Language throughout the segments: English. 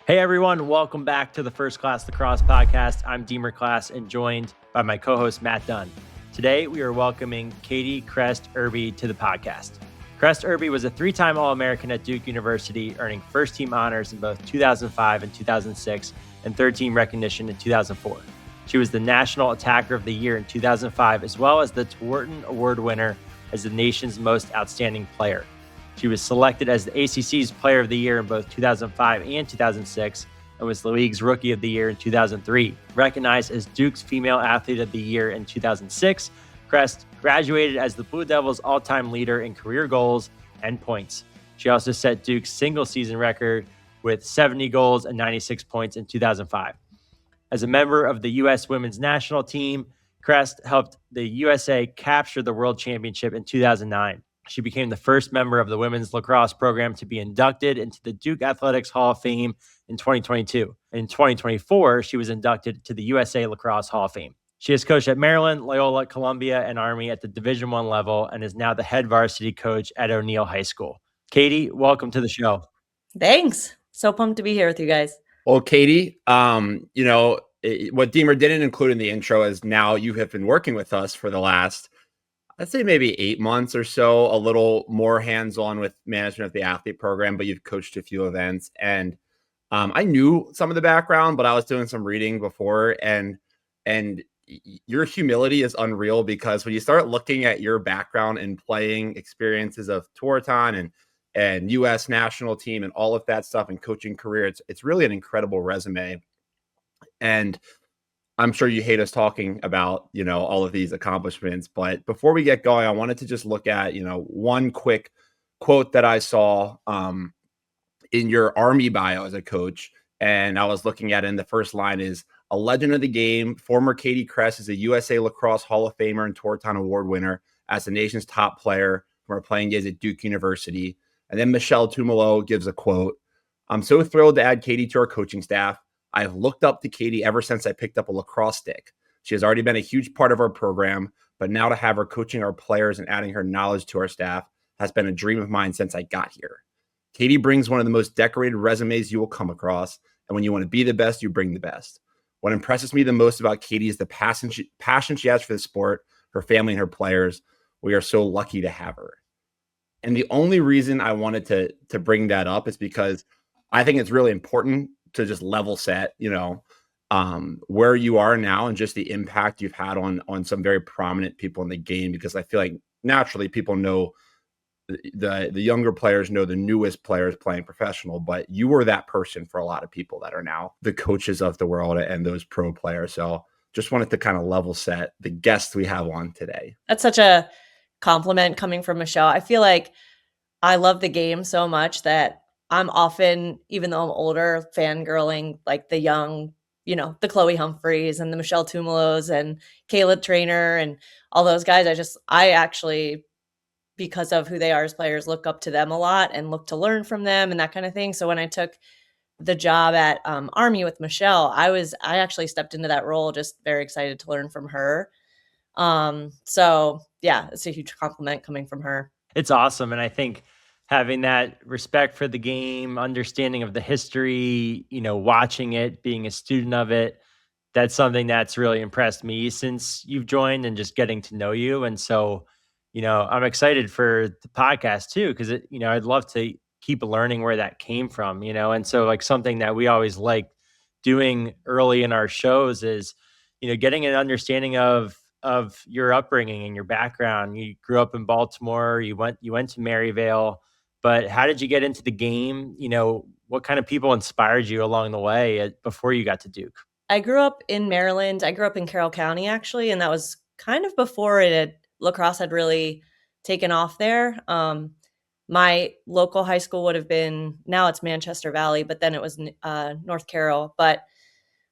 Hey everyone, welcome back to the First Class Lacrosse podcast. I'm Deemer Class and joined by my co-host Matt Dunn. Today we are welcoming Katie Chrest Erbe to the podcast. Chrest Erbe was a three-time All-American at Duke University, earning first-team honors in both 2005 and 2006 and third-team recognition in 2004. She was the National Attacker of the Year in 2005, as well as the Thornton Award winner as the nation's most outstanding player. She was selected as the ACC's Player of the Year in both 2005 and 2006 and was the league's Rookie of the Year in 2003. Recognized as Duke's Female Athlete of the Year in 2006, Chrest graduated as the Blue Devils' all-time leader in career goals and points. She also set Duke's single-season record with 70 goals and 96 points in 2005. As a member of the U.S. women's national team, Chrest helped the USA capture the World Championship in 2009. She became the first member of the women's lacrosse program to be inducted into the Duke Athletics Hall of Fame in 2022. In 2024, she was inducted to the USA Lacrosse Hall of Fame. She has coached at Maryland, Loyola, Columbia, and Army at the Division I level and is now the head varsity coach at O'Neill High School. Katie, welcome to the show. Thanks. So pumped to be here with you guys. Well, Katie, what Deemer didn't include in the intro is now you have been working with us for the last, I'd say maybe 8 months or so, a little more hands-on with management of the athlete program, but you've coached a few events. And I knew some of the background, but I was doing some reading before, and your humility is unreal, because when you start looking at your background and playing experiences of Tewaaraton and U.S. national team and all of that stuff and coaching career, it's really an incredible resume. And I'm sure you hate us talking about, all of these accomplishments, but before we get going, I wanted to just look at, one quick quote that I saw in your Army bio as a coach. And I was looking at it, and the first line is, "A legend of the game, former Katie Chrest is a USA Lacrosse Hall of Famer and Tewaaraton Award winner as the nation's top player from her playing days at Duke University." And then Michelle Tumolo gives a quote, "I'm so thrilled to add Katie to our coaching staff. I've looked up to Katie ever since I picked up a lacrosse stick. She has already been a huge part of our program, but now to have her coaching our players and adding her knowledge to our staff has been a dream of mine since I got here. Katie brings one of the most decorated resumes you will come across, and when you want to be the best, you bring the best. What impresses me the most about Katie is the passion she has for the sport, her family, and her players. We are so lucky to have her." And the only reason I wanted to bring that up is because I think it's really important to just level set, where you are now and just the impact you've had on some very prominent people in the game, because I feel like naturally people know the younger players know the newest players playing professional, but you were that person for a lot of people that are now the coaches of the world and those pro players. So just wanted to kind of level set the guests we have on today. That's such a compliment coming from Michelle. I feel like I love the game so much that I'm often, even though I'm older, fangirling like the young, the Chloe Humphreys and the Michelle Tumelos and Kayla Trainer and all those guys. I actually, because of who they are as players, look up to them a lot and look to learn from them and that kind of thing. So when I took the job at Army with Michelle, I actually stepped into that role, just very excited to learn from her. So yeah, it's a huge compliment coming from her. It's awesome. And I think having that respect for the game, understanding of the history, watching it, being a student of it, that's something that's really impressed me since you've joined and just getting to know you. And so, I'm excited for the podcast too, because I'd love to keep learning where that came from, and so like something that we always like doing early in our shows is, getting an understanding of your upbringing and your background. You grew up in Baltimore, you went to Maryvale, but how did you get into the game? What kind of people inspired you along the way before you got to Duke? I grew up in Maryland. I grew up in Carroll County, actually, and that was kind of before lacrosse had really taken off there. My local high school would have been, now it's Manchester Valley, but then it was North Carroll. But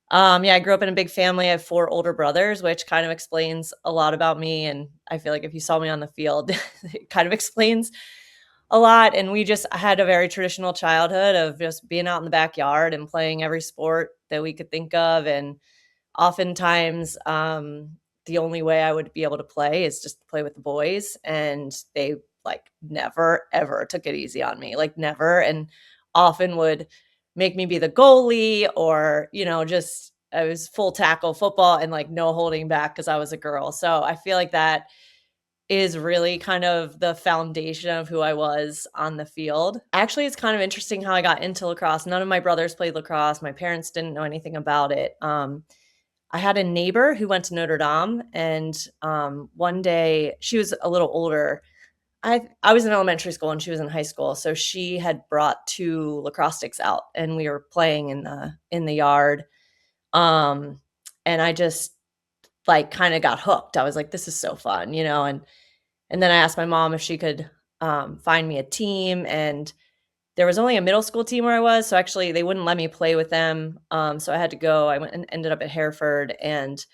I grew up in a big family. I have 4 older brothers, which kind of explains a lot about me. And I feel like if you saw me on the field, it kind of explains a lot. And we just had a very traditional childhood of just being out in the backyard and playing every sport that we could think of. And oftentimes, the only way I would be able to play is just to play with the boys. And they never, ever took it easy on me, never. And often would make me be the goalie, or, just I was full tackle football and like no holding back because I was a girl. So I feel like that is really kind of the foundation of who I was on the field. Actually, it's kind of interesting how I got into lacrosse. None of my brothers played lacrosse. My parents didn't know anything about it. I had a neighbor who went to Notre Dame, and one day she was a little older. I was in elementary school and she was in high school, so she had brought 2 lacrosse sticks out, and we were playing in the yard. And I just like kind of got hooked. I was like, "This is so fun," and then I asked my mom if she could find me a team, and there was only a middle school team where I was, so actually they wouldn't let me play with them. So I had to go. I went and ended up at Hereford, and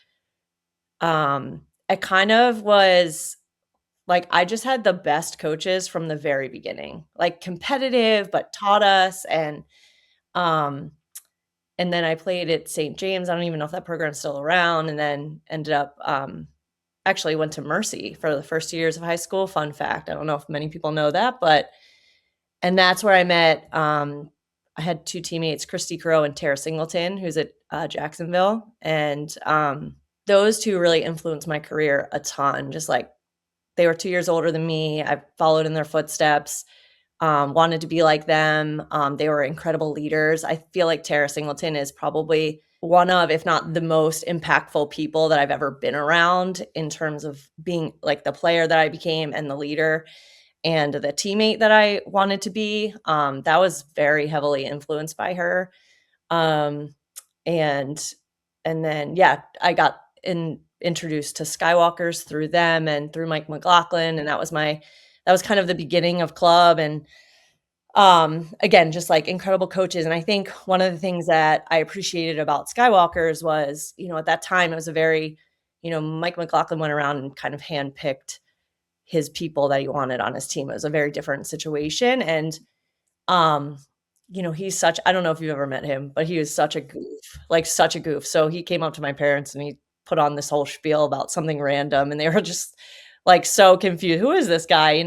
it kind of was like I just had the best coaches from the very beginning, like competitive, but taught us. Um, and then I played at St. James. I don't even know if that program's still around. And then ended up actually went to Mercy for the first 2 years of high school. Fun fact. I don't know if many people know that, and that's where I met, I had 2 teammates, Christy Crow and Tara Singleton, who's at Jacksonville. And those 2 really influenced my career a ton. Just like they were 2 years older than me. I followed in their footsteps, wanted to be like them. They were incredible leaders. I feel like Tara Singleton is probably one of, if not the most impactful people that I've ever been around in terms of being like the player that I became and the leader and the teammate that I wanted to be. That was very heavily influenced by her. Um, and then, yeah, I got introduced to Skywalkers through them and through Mike McLaughlin. And that was kind of the beginning of club. And again, just like incredible coaches. And I think one of the things that I appreciated about Skywalkers was, at that time it was a very, Mike McLaughlin went around and kind of handpicked his people that he wanted on his team. It was a very different situation. And um, I don't know if you've ever met him, but he was such a goof, like such a goof. So he came up to my parents and he put on this whole spiel about something random, and they were just like so confused. Who is this guy?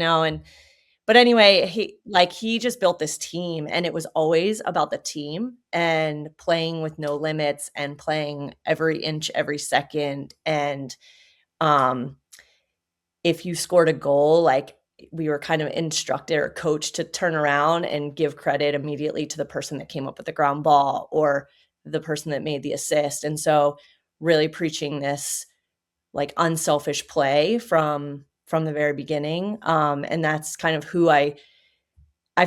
But anyway, he just built this team, and it was always about the team and playing with no limits and playing every inch, every second. And if you scored a goal, like we were kind of instructed or coached to turn around and give credit immediately to the person that came up with the ground ball or the person that made the assist. And so really preaching this like unselfish play from the very beginning. And that's kind of who I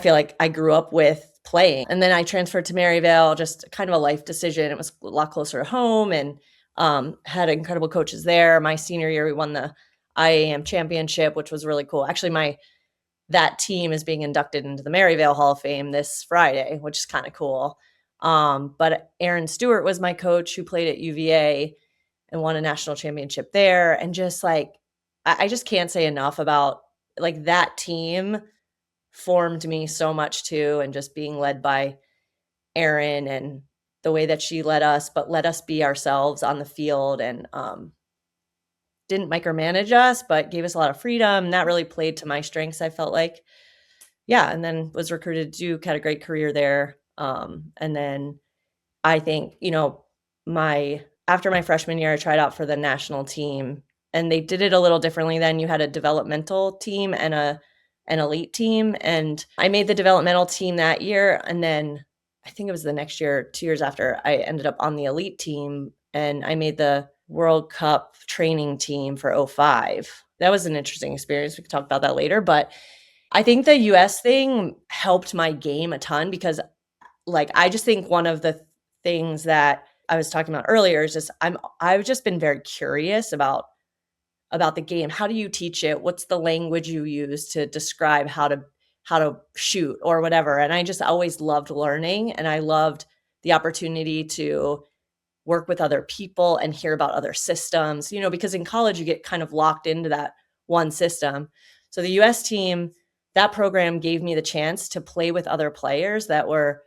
feel like I grew up with playing. And then I transferred to Maryvale, just kind of a life decision. It was a lot closer to home, and had incredible coaches there. My senior year, we won the IAM championship, which was really cool. Actually, that team is being inducted into the Maryvale Hall of Fame this Friday, which is kind of cool. But Aaron Stewart was my coach, who played at UVA and won a national championship there. And just like, I just can't say enough about like that team formed me so much too. And just being led by Erin and the way that she led us, but let us be ourselves on the field, and didn't micromanage us, but gave us a lot of freedom. And that really played to my strengths, I felt like. Yeah. And then was recruited to Duke, had a great career there. And then I think, after my freshman year, I tried out for the national team, and they did it a little differently then. You had a developmental team and an elite team. And I made the developmental team that year. And then I think it was the next year, 2 years after, I ended up on the elite team, and I made the World Cup training team for '05. That was an interesting experience. We could talk about that later. But I think the US thing helped my game a ton, because like, I just think one of the things that I was talking about earlier is just I've just been very curious about the game. How do you teach it? What's the language you use to describe how to shoot or whatever? And I just always loved learning, and I loved the opportunity to work with other people and hear about other systems, because in college you get kind of locked into that one system. So the US team, that program gave me the chance to play with other players that were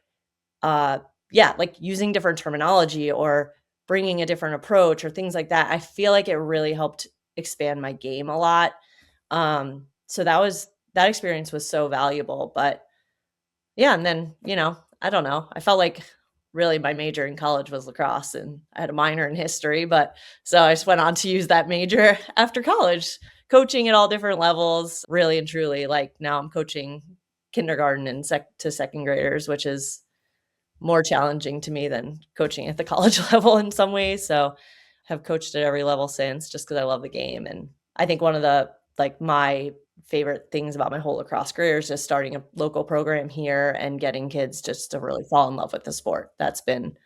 like using different terminology or bringing a different approach or things like that. I feel like it really helped expand my game a lot. So that experience was so valuable. But yeah, and then, I don't know. I felt like really my major in college was lacrosse and I had a minor in history, but so I just went on to use that major after college, coaching at all different levels, really and truly. Like now I'm coaching kindergarten and to second graders, which is more challenging to me than coaching at the college level in some ways. So have coached at every level since just because I love the game. And I think one of the like my favorite things about my whole lacrosse career is just starting a local program here and getting kids just to really fall in love with the sport. That's been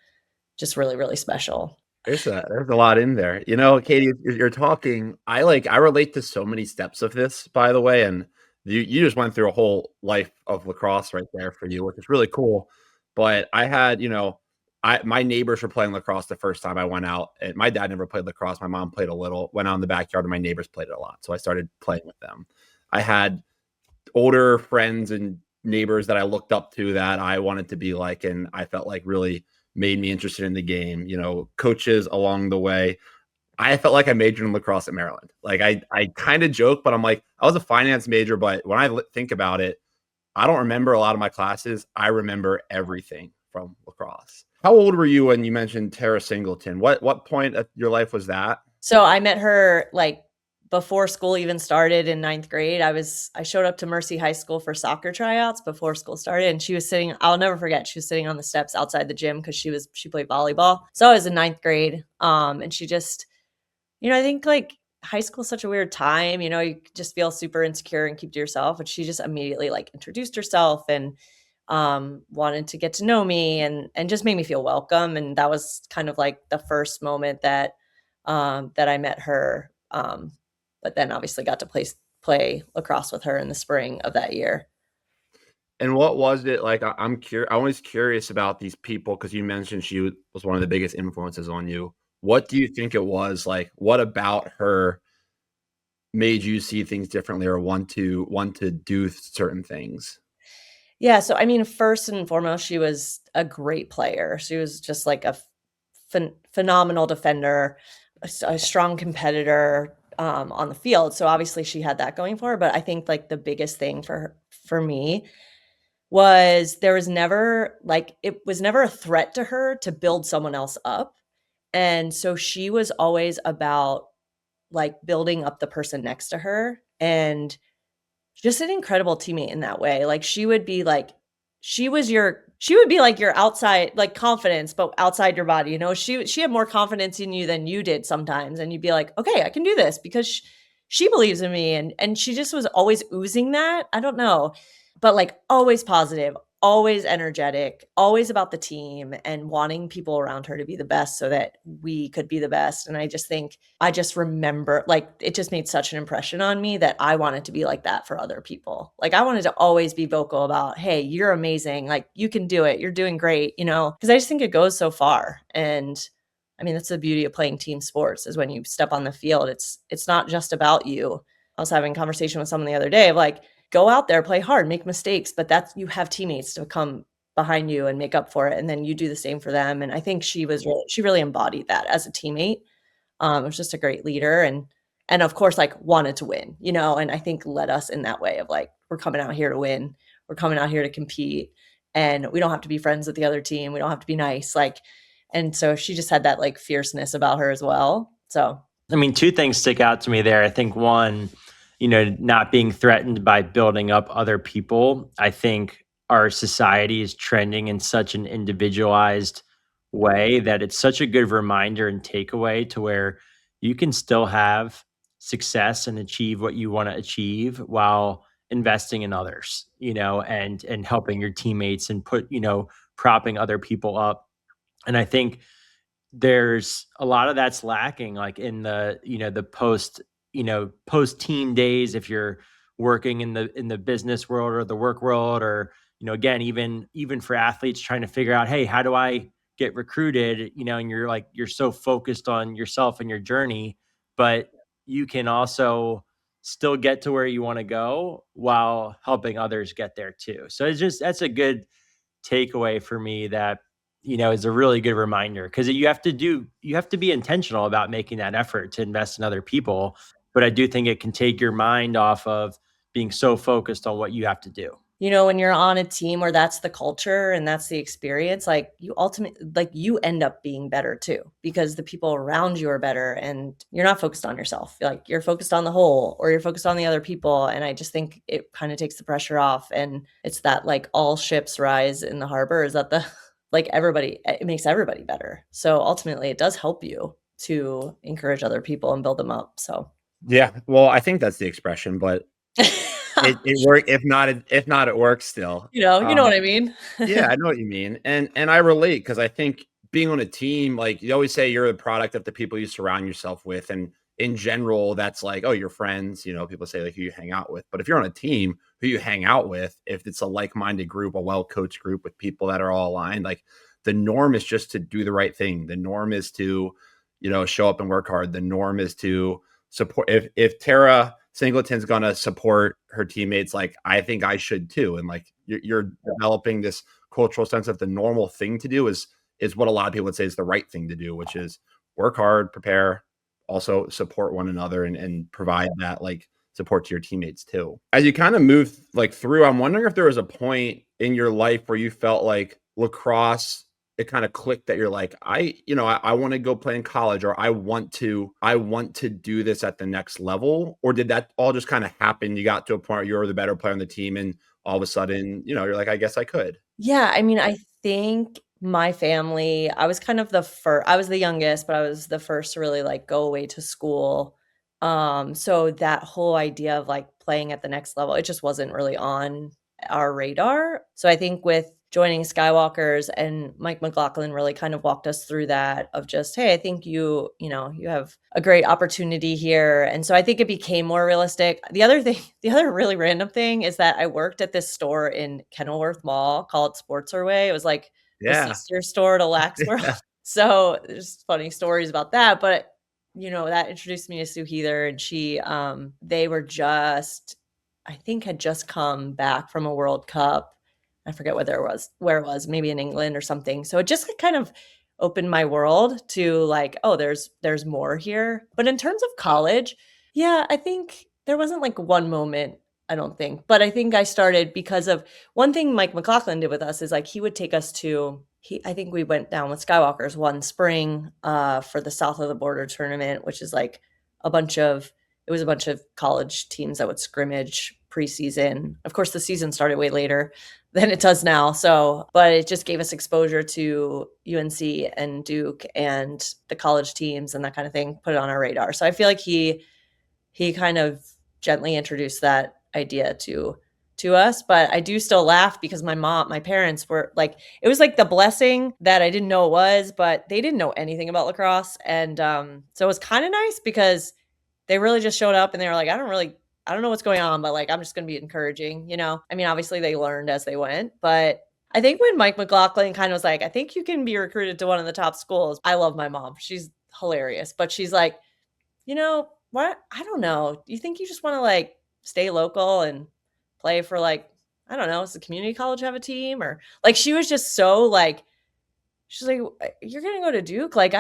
just really, really special. There's a lot in there. Katie, you're talking. I relate to so many steps of this, by the way, and you just went through a whole life of lacrosse right there for you, which is really cool. But I had, my neighbors were playing lacrosse the first time I went out, and my dad never played lacrosse. My mom played a little, went out in the backyard, and my neighbors played it a lot. So I started playing with them. I had older friends and neighbors that I looked up to that I wanted to be like, and I felt like really made me interested in the game. Coaches along the way. I felt like I majored in lacrosse at Maryland. Like I kind of joke, but I'm like, I was a finance major, but when I think about it, I don't remember a lot of my classes. I remember everything from lacrosse. How old were you when you mentioned Tara Singleton? What point of your life was that? So I met her like before school even started in ninth grade. I showed up to Mercy High School for soccer tryouts before school started, and she was sitting, I'll never forget, she was sitting on the steps outside the gym because she played volleyball. So I was in ninth grade. And she just, I think like high school is such a weird time, you just feel super insecure and keep to yourself. And she just immediately like introduced herself and wanted to get to know me and just made me feel welcome. And that was kind of like the first moment that I met her. But then obviously got to play lacrosse with her in the spring of that year. And what was it like? I'm always curious about these people because you mentioned she was one of the biggest influences on you. What do you think it was like? What about her made you see things differently or want to do certain things? Yeah, so I mean, first and foremost, she was a great player. She was just like a phenomenal defender, a strong competitor on the field. So obviously she had that going for her. But I think like the biggest thing for me was it was never a threat to her to build someone else up. And so she was always about like building up the person next to her and just an incredible teammate in that way. Like she would be like she would be like your outside like confidence, but outside your body. She had more confidence in you than you did sometimes, and you'd be like, okay, I can do this because she believes in me, and she just was always oozing that. I don't know, but like always positive, always energetic, always about the team and wanting people around her to be the best so that we could be the best. And I just remember like it just made such an impression on me that I wanted to be like that for other people. Like I wanted to always be vocal about, hey, you're amazing. Like you can do it. You're doing great, because I just think it goes so far. And I mean, that's the beauty of playing team sports is when you step on the field, it's not just about you. I was having a conversation with someone the other day of like, go out there, play hard, make mistakes, but you have teammates to come behind you and make up for it. And then you do the same for them. And I think she really embodied that as a teammate. It was just a great leader and of course, like wanted to win, and I think led us in that way of like, we're coming out here to win. We're coming out here to compete and we don't have to be friends with the other team. We don't have to be nice. And so she just had that like fierceness about her as well. So, I mean, two things stick out to me there. I think one, not being threatened by building up other people. I think our society is trending in such an individualized way that it's such a good reminder and takeaway to where you can still have success and achieve what you want to achieve while investing in others, and helping your teammates and propping other people up. And I think there's a lot of that's lacking, like in the post team days, if you're working in the business world or the work world, or again, even for athletes trying to figure out, hey, how do I get recruited, and you're so focused on yourself and your journey, but you can also still get to where you want to go while helping others get there too. So that's a good takeaway for me that is a really good reminder, because you have to be intentional about making that effort to invest in other people. But I do think it can take your mind off of being so focused on what you have to do. when you're on a team where that's the culture and that's the experience, like you end up being better too, because the people around you are better and you're not focused on yourself. Like you're focused on the whole, or you're focused on the other people. And I just think it kind of takes the pressure off. And it's that like all ships rise in the harbor, is that it makes everybody better. So ultimately it does help you to encourage other people and build them up. So Yeah, well, I think that's the expression, but it worked. If not, it works still. you know what I mean? Yeah, I know what you mean, and I relate because I think being on a team, like you always say, you're a product of the people you surround yourself with, and in general, that's like, oh, your friends. People say like who you hang out with, but if you're on a team, who you hang out with, if it's a like-minded group, a well-coached group with people that are all aligned, like the norm is just to do the right thing. The norm is to, show up and work hard. The norm is to support. If Tara Singleton's gonna support her teammates, like I think I should too, and like you're developing this cultural sense of the normal thing to do is what a lot of people would say is the right thing to do, which is work hard, prepare, also support one another and provide that like support to your teammates too. As you kind of move like through, I'm wondering if there was a point in your life where you felt like lacrosse, it kind of clicked that you're like, I want to go play in college, or I want to do this at the next level. Or did that all just kind of happen? You got to a point where you were the better player on the team and all of a sudden, you're like, I guess I could. Yeah, I mean, I think my family, I was kind of I was the youngest, but I was the first to really like go away to school. So that whole idea of like playing at the next level, it just wasn't really on our radar. So I think with joining Skywalkers, and Mike McLaughlin really kind of walked us through that of just, hey, I think you have a great opportunity here. And so I think it became more realistic. The other really random thing is that I worked at this store in Kenilworth Mall called Sports Our Way. It was like the Yeah. sister store to Lax World. Yeah. So there's funny stories about that. But that introduced me to Sue Heather, and they were I think had just come back from a World Cup. I forget where it was, maybe in England or something. So it just kind of opened my world to like, oh, there's more here. But in terms of college, yeah, I think there wasn't like one moment, I don't think. But I think I started because of one thing Mike McLaughlin did with us is like he would take us to I think we went down with Skywalkers one spring for the South of the Border tournament, which is like it was a bunch of college teams that would scrimmage preseason. Of course, the season started way later than it does now. So, but it just gave us exposure to UNC and Duke and the college teams and that kind of thing, put it on our radar. So I feel like he kind of gently introduced that idea to us. But I do still laugh because my parents were like, it was like the blessing that I didn't know it was, but they didn't know anything about lacrosse. And so it was kind of nice because they really just showed up and they were like, I don't know what's going on, but like, I'm just going to be encouraging, I mean, obviously they learned as they went, but I think when Mike McLaughlin kind of was like, I think you can be recruited to one of the top schools. I love my mom. She's hilarious, but she's like, what? I don't know. Do you think you just want to like stay local and play for like, I don't know, does the community college have a team? Or like, she was just so like, she's like, you're going to go to Duke. Like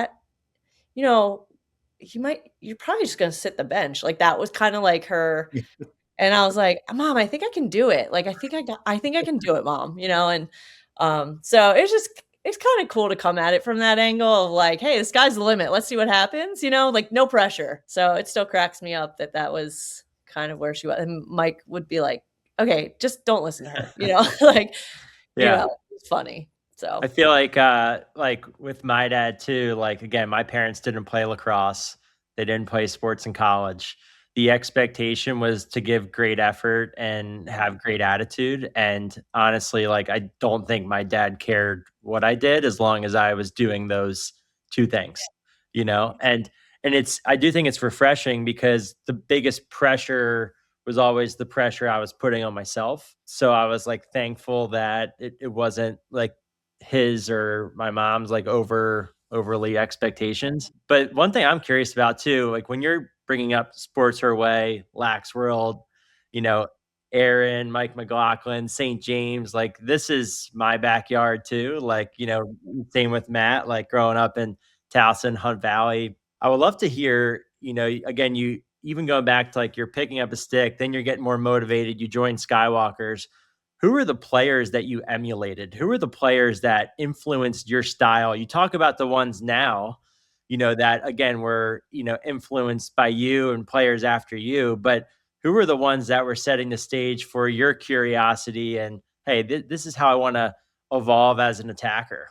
you know, you're probably just going to sit the bench. Like that was kind of like her. And I was like, Mom, I think I can do it. Like, I think I can do it, Mom, and so it's kind of cool to come at it from that angle of like, hey, the sky's the limit. Let's see what happens, like no pressure. So it still cracks me up that was kind of where she was. And Mike would be like, okay, just don't listen to her, like, Yeah. it's funny. So I feel like with my dad too, like again, my parents didn't play lacrosse. They didn't play sports in college. The expectation was to give great effort and have great attitude. And honestly, like I don't think my dad cared what I did as long as I was doing those two things, and I do think it's refreshing because the biggest pressure was always the pressure I was putting on myself. So I was like thankful that it wasn't like his or my mom's like overly expectations. But one thing I'm curious about too, like when you're bringing up Sports Her Way, Lax World, you know, Aaron, Mike McLaughlin, St. James, like this is my backyard too. Like, same with Matt, like growing up in Towson, Hunt Valley. I would love to hear, again, you even going back to like you're picking up a stick, then you're getting more motivated, you join Skywalkers. who were the players that you emulated? Who were the players that influenced your style? You talk about the ones now, that again were, influenced by you and players after you, but who were the ones that were setting the stage for your curiosity and, hey, this is how I want to evolve as an attacker?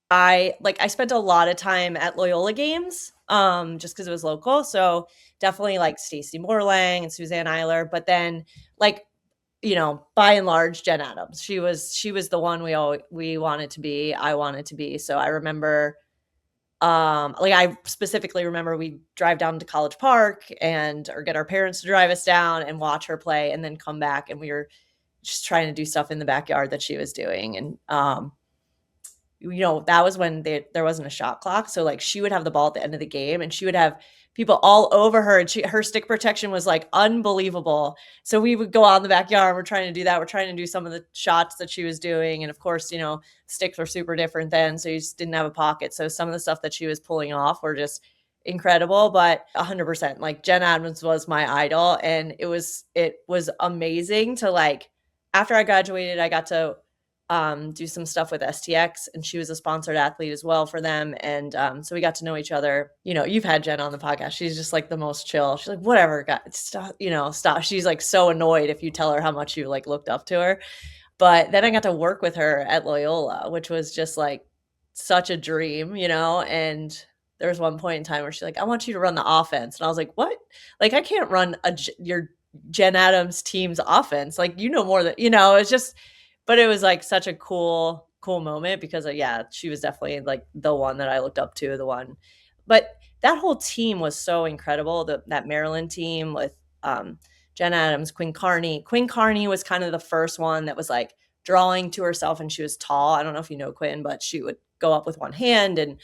I spent a lot of time at Loyola games, just because it was local. So definitely like Stacey Morlang and Suzanne Eiler. But then like, by and large, Jen Adams. She was the one we wanted to be. I wanted to be. So I remember, I specifically remember we drive down to College Park or get our parents to drive us down and watch her play, and then come back, and we were just trying to do stuff in the backyard that she was doing. And that was when there wasn't a shot clock. So like she would have the ball at the end of the game, and she would have people all over her, and her stick protection was like unbelievable. So we would go out in the backyard, and we're trying to do that. We're trying to do some of the shots that she was doing. And of course, sticks were super different then. So you just didn't have a pocket. So some of the stuff that she was pulling off were just incredible. But 100%, like Jen Adams was my idol. And it was amazing to, like, after I graduated, I got to do some stuff with STX, and she was a sponsored athlete as well for them. And so we got to know each other. You've had Jen on the podcast. She's just like the most chill. She's like, whatever, guys, stop, stop. She's like so annoyed if you tell her how much you like looked up to her. But then I got to work with her at Loyola, which was just like such a dream, and there was one point in time where she's like, I want you to run the offense. And I was like, what? Like, I can't run your Jen Adams team's offense. Like, more than, it's just, but it was like such a cool moment because she was definitely like the one that I looked up to, but that whole team was so incredible. That Maryland team with Jen Adams, Quinn Carney. Quinn Carney was kind of the first one that was like drawing to herself, and she was tall. I don't know if you know Quinn, but she would go up with one hand and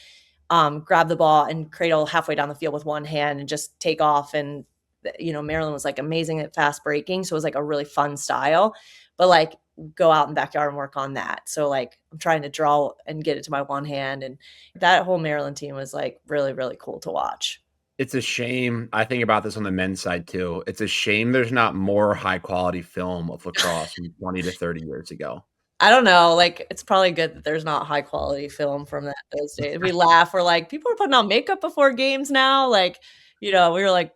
grab the ball and cradle halfway down the field with one hand and just take off. And Maryland was like amazing at fast breaking, so it was like a really fun style. But like, go out in the backyard and work on that. So like, I'm trying to draw and get it to my one hand. And that whole Maryland team was like really, really cool to watch. It's a shame. I think about this on the men's side too. It's a shame there's not more high quality film of lacrosse from 20 to 30 years ago. I don't know. Like, it's probably good that there's not high quality film from those days. We laugh. We're like, people are putting on makeup before games now. Like, we were like,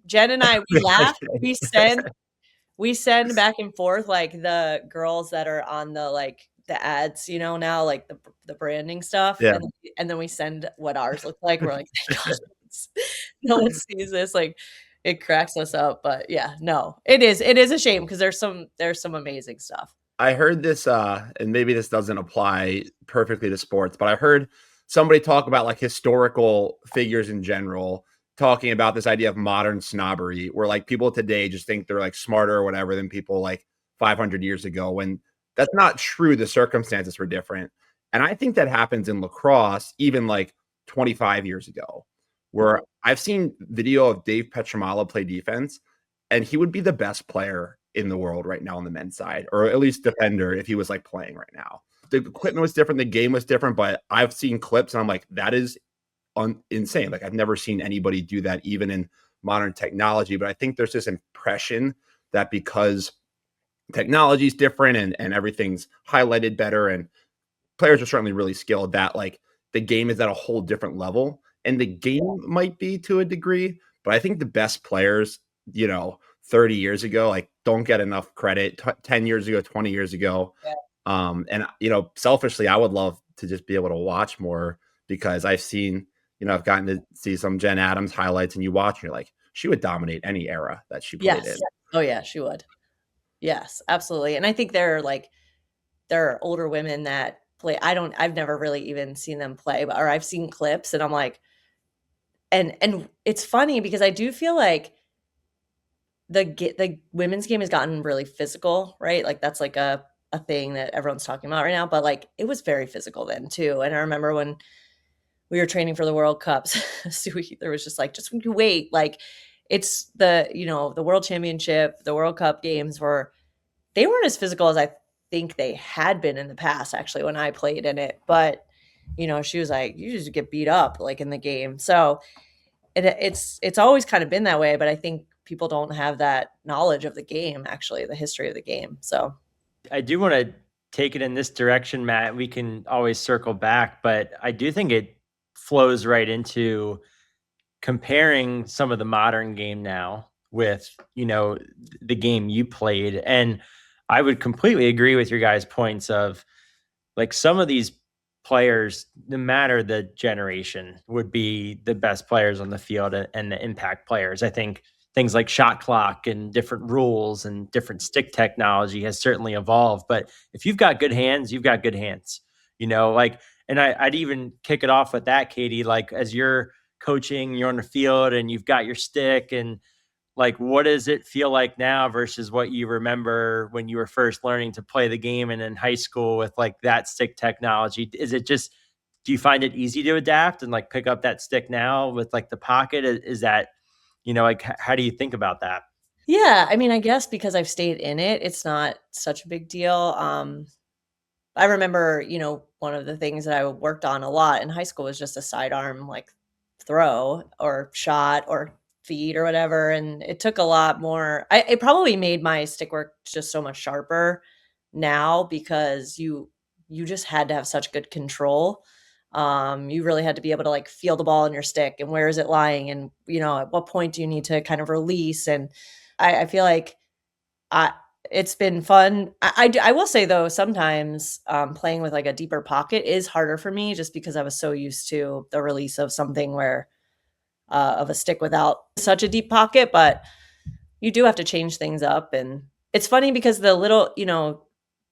Jen and I, we laugh. We send back and forth like the girls that are on the ads, now, like the branding stuff. Yeah. And then we send what ours look like. We're like, thank God, no one sees this. Like, it cracks us up. But yeah, no, it is a shame because there's some amazing stuff. I heard this, and maybe this doesn't apply perfectly to sports, but I heard somebody talk about like historical figures in general, talking about this idea of modern snobbery, where like people today just think they're like smarter or whatever than people like 500 years ago, when that's not true. The circumstances were different. And I think that happens in lacrosse, even like 25 years ago, where I've seen video of Dave Petramala play defense, and he would be the best player in the world right now on the men's side, or at least defender if he was like playing right now. The equipment was different, the game was different, but I've seen clips and I'm like, that is insane. Like, I've never seen anybody do that even in modern technology. But I think there's this impression that because technology is different and everything's highlighted better and players are certainly really skilled, that like the game is at a whole different level. And the game might be to a degree, but I think the best players, 30 years ago, like, don't get enough credit. 10 years ago, 20 years ago. Yeah. And selfishly, I would love to just be able to watch more, because I've seen, I've gotten to see some Jen Adams highlights, and you watch and you're like, she would dominate any era that she played in. Oh yeah, she would. Yes, absolutely. And I think there are older women that play. I've never really even seen them play, or I've seen clips, and I'm like, and it's funny because I do feel like the women's game has gotten really physical, right? Like, that's like a thing that everyone's talking about right now, but like, it was very physical then too. And I remember when we were training for the World Cups, so there was just like, just wait, like, it's the World Championship, the World Cup games they weren't as physical as I think they had been in the past, actually, when I played in it. But, she was like, you just get beat up like in the game. So it's always kind of been that way. But I think people don't have that knowledge of the game, actually, the history of the game. So I do want to take it in this direction, Matt. We can always circle back, but I do think it flows right into comparing some of the modern game now with, the game you played. And I would completely agree with your guys' points of like some of these players, no matter the generation, would be the best players on the field and the impact players. I think things like shot clock and different rules and different stick technology has certainly evolved. But if you've got good hands, you've got good hands, like, and I'd even kick it off with that, Katie, like as you're coaching, you're on the field and you've got your stick and like, what does it feel like now versus what you remember when you were first learning to play the game and in high school with like that stick technology? Is it just, do you find it easy to adapt and like pick up that stick now with like the pocket? Is that, like, how do you think about that? yeah, I mean, I guess because I've stayed in it, it's not such a big deal. I remember, one of the things that I worked on a lot in high school was just a sidearm like throw or shot or feed or whatever. And it took a lot more. It probably made my stick work just so much sharper now because you just had to have such good control. You really had to be able to like feel the ball in your stick and where is it lying and at what point do you need to kind of release. And I feel like I it's been fun. I will say though, sometimes, playing with like a deeper pocket is harder for me just because I was so used to the release of something where, of a stick without such a deep pocket, but you do have to change things up. And it's funny because the little,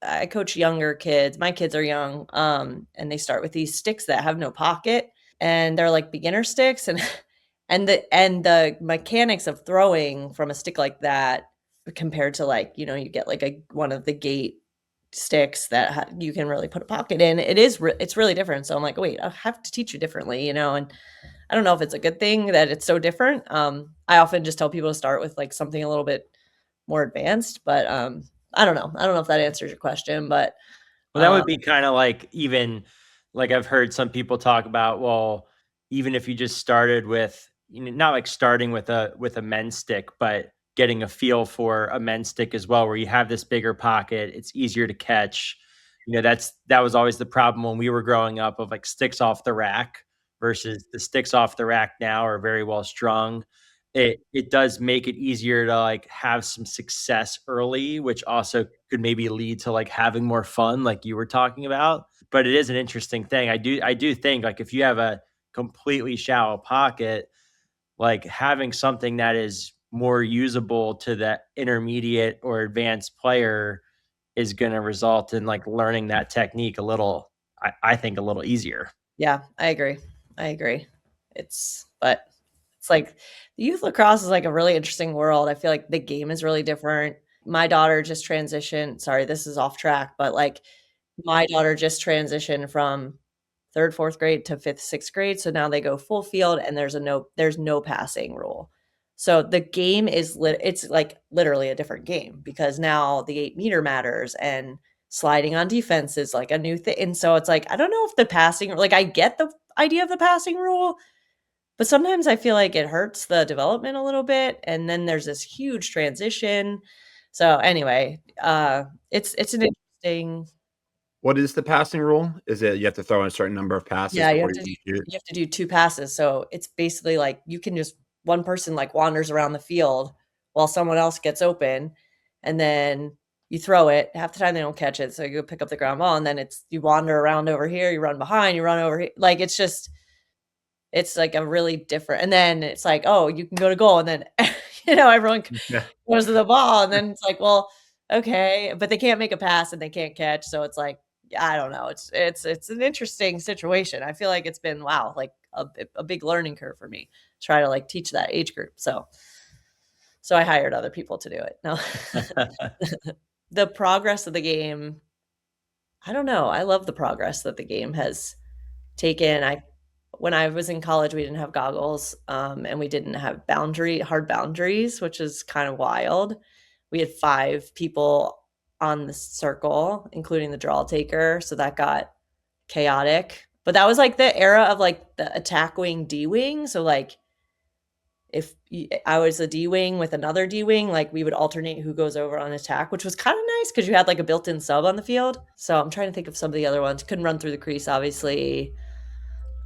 I coach younger kids. My kids are young, and they start with these sticks that have no pocket and they're like beginner sticks and and the mechanics of throwing from a stick like that compared to like, you get like one of the gate sticks that you can really put a pocket in. It's really different. So I'm like, wait, I have to teach you differently, and I don't know if it's a good thing that it's so different. I often just tell people to start with like something a little bit more advanced, but I don't know. I don't know if that answers your question, but Well, that would be kind of like even like I've heard some people talk about, well, even if you just started with, not like starting with a men's stick, but getting a feel for a men's stick as well, where you have this bigger pocket, it's easier to catch. That was always the problem when we were growing up of like sticks off the rack versus the sticks off the rack now are very well strung. It does make it easier to like have some success early, which also could maybe lead to like having more fun, like you were talking about. But it is an interesting thing. I do think like if you have a completely shallow pocket, like having something that is more usable to the intermediate or advanced player is going to result in like learning that technique a little, I think a little easier. yeah, I agree. I agree. But it's like the youth lacrosse is like a really interesting world. I feel like the game is really different. My daughter just transitioned. Sorry, this is off track, but like my daughter just transitioned from third, fourth grade to fifth, sixth grade. So now they go full field and there's no passing rule. So the game it's like literally a different game because now the 8 meter matters and sliding on defense is like a new thing. And so it's like, I don't know if the passing, like I get the idea of the passing rule, but sometimes I feel like it hurts the development a little bit. And then there's this huge transition. So anyway, it's an interesting. What is the passing rule? Is it you have to throw in a certain number of passes Yeah, before you shoot? you have to do 2 passes, so it's basically like you can just one person, like, wanders around the field while someone else gets open, and then you throw it. Half the time, they don't catch it, so you go pick up the ground ball, and then it's you wander around over here, you run behind, you run over here like, it's like a really different and then it's like, "Oh, you can go to goal," and then, everyone Yeah. goes to the ball, and then it's like, "Well, okay," but they can't make a pass and they can't catch, so it's like, I don't know. It's an interesting situation. I feel like it's been wow, like a big learning curve for me. Try to like teach that age group. So I hired other people to do it. No. The progress of the game, I don't know. I love the progress that the game has taken. I When I was in college, we didn't have goggles, and we didn't have hard boundaries, which is kind of wild. We had 5 people on the circle, including the draw taker, so that got chaotic. But that was like the era of like the attack wing, D wing. So like if I was a D wing with another D wing, like we would alternate who goes over on attack, which was kind of nice because you had like a built-in sub on the field. So I'm trying to think of some of the other ones. Couldn't run through the crease, obviously.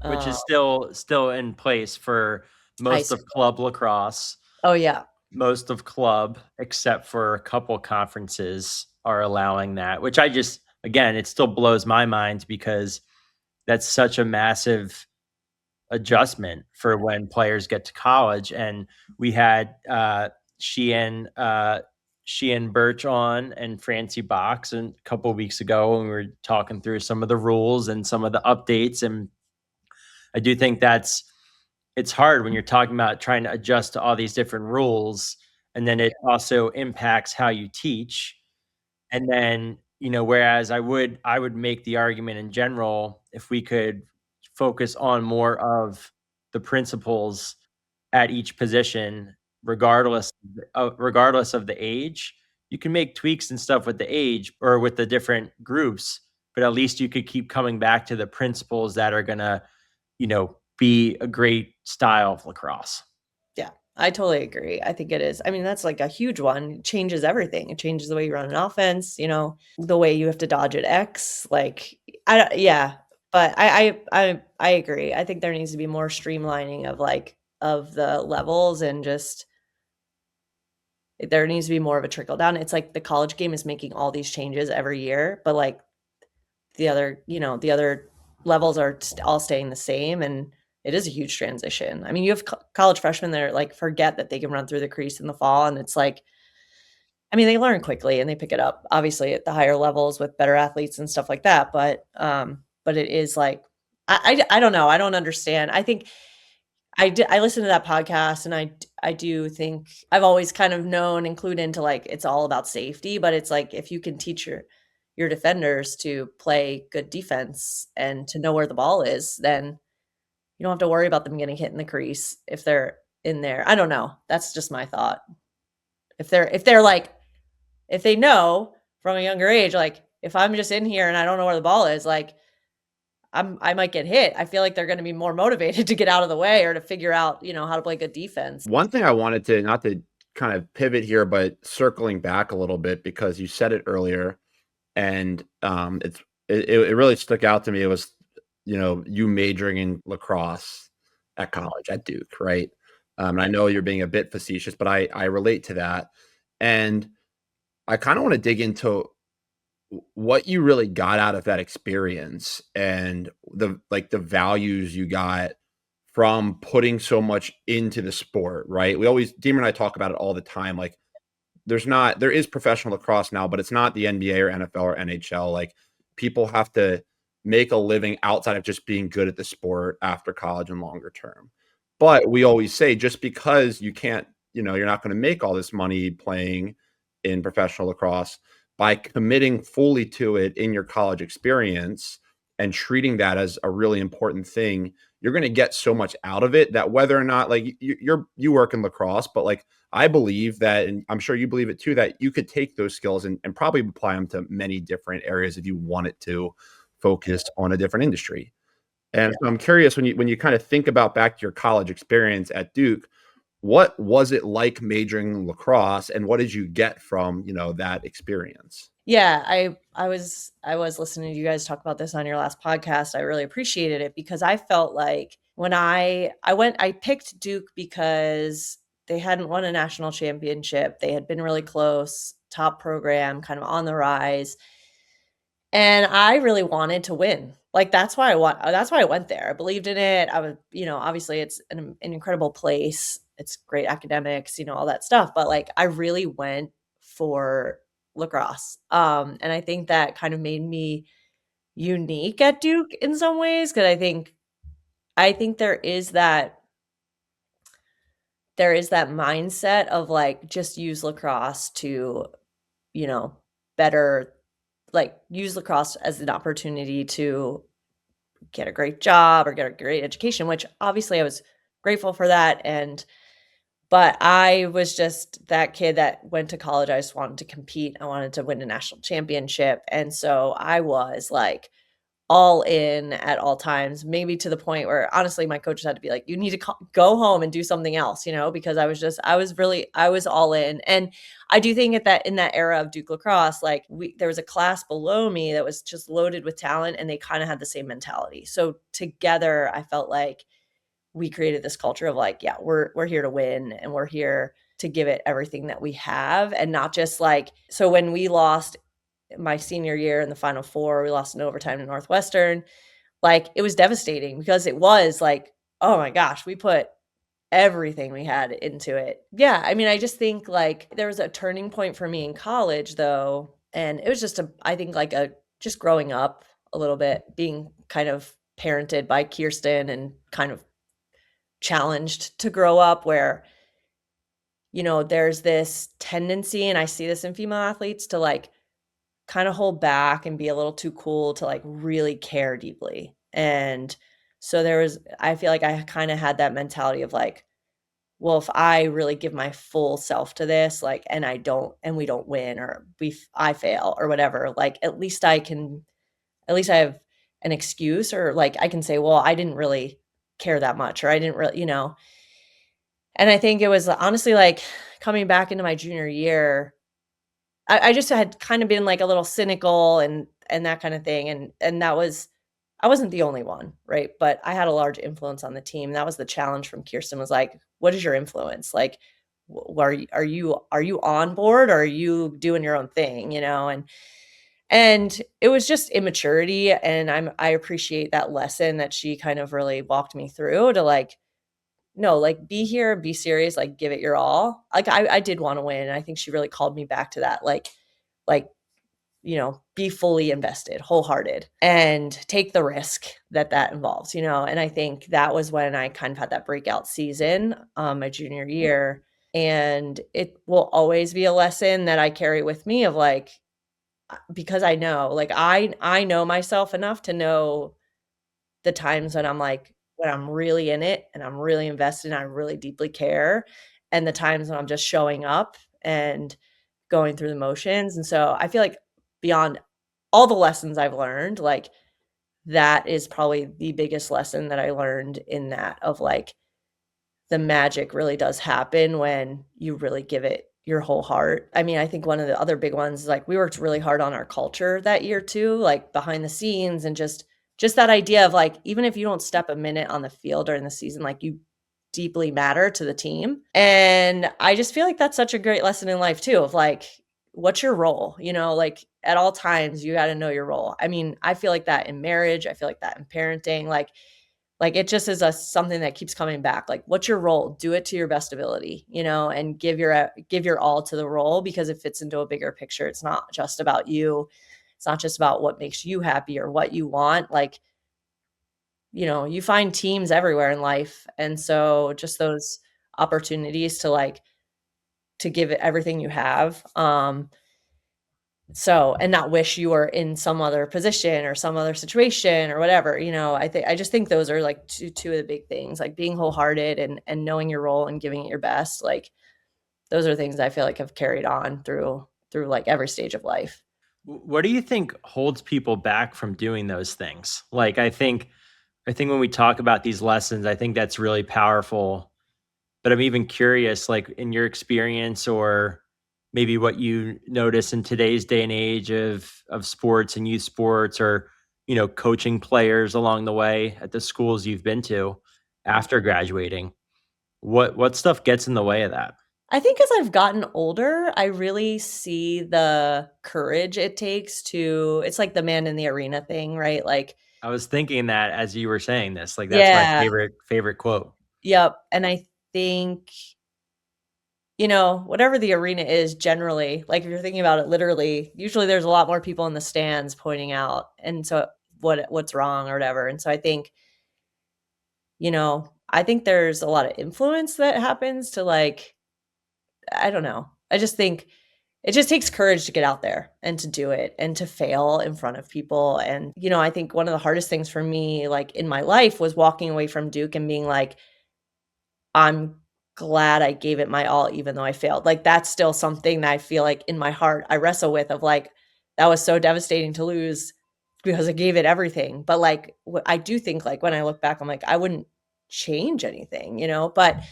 Which is still in place for most of club lacrosse. Oh yeah. Most of club, except for a couple conferences, are allowing that, which again, it still blows my mind because that's such a massive adjustment for when players get to college. And we had Sheehan Birch on and Francie Box a couple of weeks ago, and we were talking through some of the rules and some of the updates. And I do think it's hard when you're talking about trying to adjust to all these different rules, and then it also impacts how you teach. And then, whereas I would make the argument in general, if we could focus on more of the principles at each position, regardless of the age, you can make tweaks and stuff with the age or with the different groups, but at least you could keep coming back to the principles that are going to, be a great style of lacrosse. Yeah, I totally agree. I think it is. I mean, that's like a huge one. It changes everything. It changes the way you run an offense, the way you have to dodge at X. Like, but I agree. I think there needs to be more streamlining of the levels, and just there needs to be more of a trickle down. It's like the college game is making all these changes every year, but like the other levels are all staying the same, and it is a huge transition. I mean, you have college freshmen that are like forget that they can run through the crease in the fall, and it's like, I mean, they learn quickly and they pick it up, obviously at the higher levels with better athletes and stuff like that. But it is like, I don't know. I don't understand. I think I listened to that podcast, and I do think I've always kind of known and clued into like, it's all about safety, but it's like, if you can teach your defenders to play good defense and to know where the ball is, then you don't have to worry about them getting hit in the crease if they're in there. I don't know. That's just my thought. If they're like, if they know from a younger age, like if I'm just in here and I don't know where the ball is, like I might get hit. I feel like they're going to be more motivated to get out of the way or to figure out, how to play good defense. One thing I wanted to, not to kind of pivot here, but circling back a little bit, because you said it earlier, and it really stuck out to me. It was, you majoring in lacrosse at college at Duke, right? And I know you're being a bit facetious, but I relate to that. And I kind of want to dig into what you really got out of that experience and the values you got from putting so much into the sport, right? Deemer and I talk about it all the time. Like, there is professional lacrosse now, but it's not the NBA or NFL or NHL. Like, people have to make a living outside of just being good at the sport after college and longer term. But we always say, just because you can't, you're not going to make all this money playing in professional lacrosse, by committing fully to it in your college experience and treating that as a really important thing, you're going to get so much out of it that whether or not, like, you work in lacrosse, but like, I believe that, and I'm sure you believe it too, that you could take those skills and probably apply them to many different areas if you wanted to focus on a different industry. And so I'm curious, when you kind of think about back to your college experience at Duke, what was it like majoring in lacrosse, and what did you get from, that experience? Yeah, I was listening to you guys talk about this on your last podcast. I really appreciated it because I felt like when I picked Duke because they hadn't won a national championship. They had been really close, top program, kind of on the rise. And I really wanted to win. Like, that's why I went there. I believed in it. I was, obviously it's an incredible place. It's great academics, all that stuff. But like, I really went for lacrosse. And I think that kind of made me unique at Duke in some ways. Cause I think there is that mindset of like, just use lacrosse to, better, like, use lacrosse as an opportunity to get a great job or get a great education, which obviously I was grateful for that. But I was just that kid that went to college. I just wanted to compete. I wanted to win a national championship. And so I was like all in at all times, maybe to the point where honestly my coaches had to be like, you need to go home and do something else, because I was all in. And I do think in that era of Duke lacrosse, like there was a class below me that was just loaded with talent, and they kind of had the same mentality. So together I felt like we created this culture of like, yeah, we're here to win, and we're here to give it everything that we have. And not just like, so when we lost my senior year in the Final Four, we lost in overtime to Northwestern. Like, it was devastating because it was like, oh my gosh, we put everything we had into it. Yeah, I mean, I just think like there was a turning point for me in college though, and it was just I think like just growing up a little bit, being kind of parented by Kirsten and kind of challenged to grow up where there's this tendency, and I see this in female athletes, to like kind of hold back and be a little too cool to like really care deeply. And so I feel like I kind of had that mentality of like, well, if I really give my full self to this, like, and we don't win, or I fail or whatever, like, at least I have an excuse, or like I can say, well, I didn't really care that much, or I didn't really, and I think it was honestly like coming back into my junior year, I just had kind of been like a little cynical and that kind of thing. And I wasn't the only one, right? But I had a large influence on the team. That was the challenge from Kirsten, was like, what is your influence? Like, are you on board, or are you doing your own thing? And it was just immaturity. And I appreciate that lesson that she kind of really walked me through, to like, no, like, be here, be serious, like, give it your all. Like, I did want to win. And I think she really called me back to that, like, be fully invested, wholehearted, and take the risk that involves, and I think that was when I kind of had that breakout season, my junior year. And it will always be a lesson that I carry with me of like, because I know, like, I know myself enough to know the times when when I'm really in it and I'm really invested and I really deeply care, and the times when I'm just showing up and going through the motions. And so I feel like beyond all the lessons I've learned, like, that is probably the biggest lesson that I learned, in that of like, the magic really does happen when you really give it your whole heart. I mean, I think one of the other big ones is like, we worked really hard on our culture that year too, like behind the scenes, and just that idea of like, even if you don't step a minute on the field during the season, like, you deeply matter to the team. And I just feel like that's such a great lesson in life too, of like, what's your role? Like, at all times you got to know your role. I mean, I feel like that in marriage, I feel like that in parenting, like it just is something that keeps coming back. Like, what's your role? Do it to your best ability, and give your all to the role, because it fits into a bigger picture. It's not just about you. It's not just about what makes you happy or what you want. Like, you find teams everywhere in life. And so just those opportunities to like, to give it everything you have. So, and not wish you were in some other position or some other situation or whatever, I just think those are like two of the big things, like being wholehearted and knowing your role and giving it your best. Like, those are things I feel like have carried on through like every stage of life. What do you think holds people back from doing those things? Like, I think when we talk about these lessons, I think that's really powerful. But I'm even curious, like, in your experience, or maybe what you notice in today's day and age of sports and youth sports, or coaching players along the way at the schools you've been to after graduating. What stuff gets in the way of that? I think as I've gotten older, I really see the courage it takes it's like the man in the arena thing, right? Like, I was thinking that as you were saying this, like, that's my yeah, favorite quote. yep. And I think, whatever the arena is generally, like, if you're thinking about it literally, usually there's a lot more people in the stands pointing out. And so what's wrong or whatever. And so I think there's a lot of influence that happens to like, I don't know. I just think it just takes courage to get out there and to do it and to fail in front of people. And, I think one of the hardest things for me, like, in my life, was walking away from Duke and being like, I'm glad I gave it my all, even though I failed. Like, that's still something that I feel like in my heart I wrestle with, of like, that was so devastating to lose, because I gave it everything. But like, I do think like when I look back, I'm like, I wouldn't change anything, but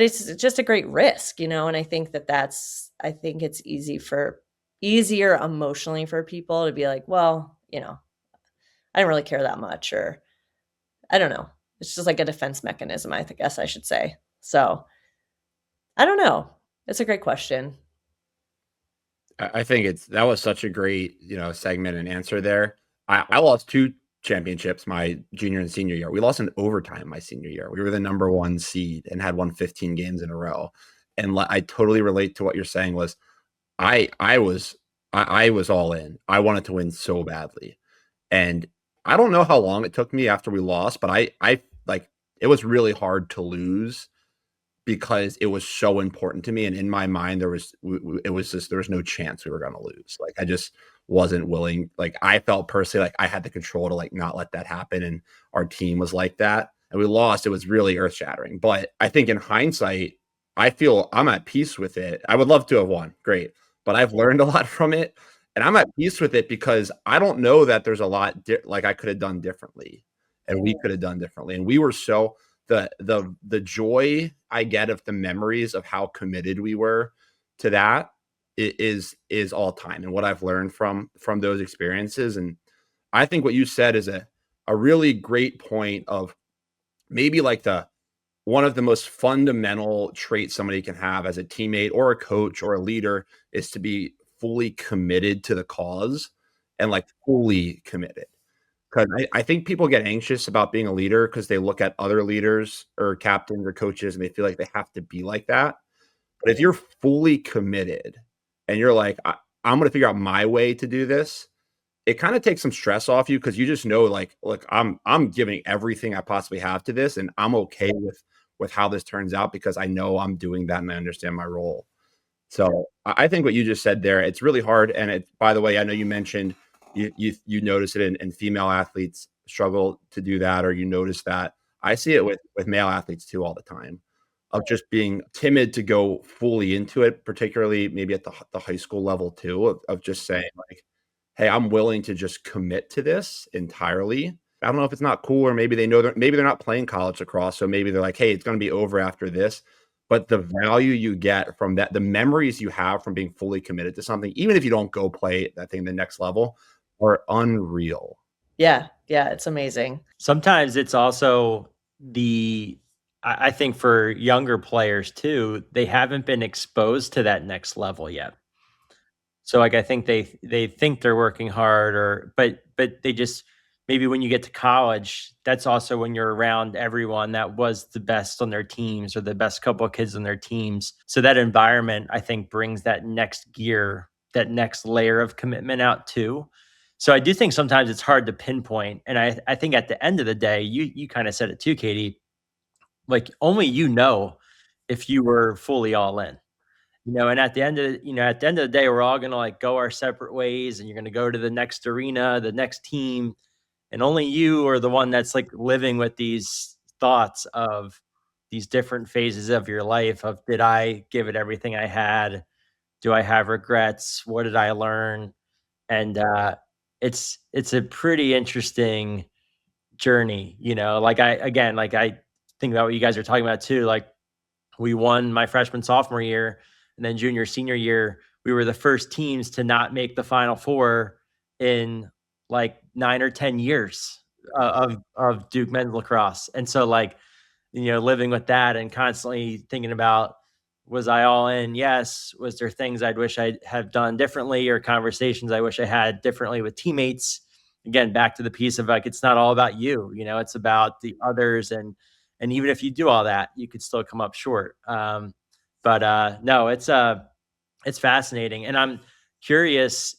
it's just a great risk, and I think I think it's easier emotionally for people to be like, well, I didn't really care that much, or I don't know. It's just like a defense mechanism, I guess I should say. So I don't know. It's a great question. I think that was such a great, segment and answer there. I lost 2 championships my junior and senior year. We lost in overtime my senior year. We were the number 1 seed and had won 15 games in a row. And I totally relate to what you're saying. Was I was all in. I wanted to win so badly. And I don't know how long it took me after we lost, but I like, it was really hard to lose because it was so important to me. And in my mind, there was no chance we were going to lose. Like, I just wasn't willing. Like, I felt personally like I had the control to like not let that happen. And our team was like that. And we lost. It was really earth shattering. But I think in hindsight, I feel I'm at peace with it. I would love to have won. Great. But I've learned a lot from it. And I'm at peace with it because I don't know that there's a lot like I could have done differently and we could have done differently. And we were so the joy I get of the memories of how committed we were to that is all time, and what I've learned from those experiences. And I think what you said is a really great point of maybe like one of the most fundamental traits somebody can have as a teammate or a coach or a leader is to be fully committed to the cause and like fully committed. Because I think people get anxious about being a leader because they look at other leaders or captains or coaches and they feel like they have to be like that. But if you're fully committed and you're like, I'm going to figure out my way to do this, it kind of takes some stress off you because you just know, like, look, I'm giving everything I possibly have to this, and I'm okay with how this turns out because I know I'm doing that and I understand my role. So I think what you just said there, it's really hard. And by the way, I know you mentioned you notice it in female athletes struggle to do that, or you notice that. I see it with male athletes too all the time, of just being timid to go fully into it, particularly maybe at the high school level too, of just saying like, hey, I'm willing to just commit to this entirely. I don't know if it's not cool, or maybe they know maybe they're not playing college lacrosse, so maybe they're like, hey, it's going to be over after this. But the value you get from that, the memories you have from being fully committed to something, even if you don't go play that thing the next level, are unreal. Yeah. Yeah. It's amazing. Sometimes it's also I think for younger players too, they haven't been exposed to that next level yet. So like I think they think they're working hard, but they just, maybe when you get to college, that's also when you're around everyone that was the best on their teams or the best couple of kids on their teams. So that environment, I think, brings that next gear, that next layer of commitment out too. So I do think sometimes it's hard to pinpoint. And I think at the end of the day, you kind of said it too, Katie, like only if you were fully all in. And at the end of the day, we're all gonna like go our separate ways, and you're gonna go to the next arena, the next team, and only you are the one that's like living with these thoughts of these different phases of your life. Of, did I give it everything I had? Do I have regrets? What did I learn? And it's a pretty interesting journey. Like I think about what you guys are talking about too. Like, we won my freshman sophomore year, and then junior senior year we were the first teams to not make the Final Four in like 9 or 10 years of Duke men's lacrosse. And so like, living with that and constantly thinking about, was I all in? Yes. Was there things I'd wish I'd have done differently, or conversations I wish I had differently with teammates? Again, back to the piece of like, it's not all about you, it's about the others. And even if you do all that, you could still come up short. But no, it's fascinating. And I'm curious,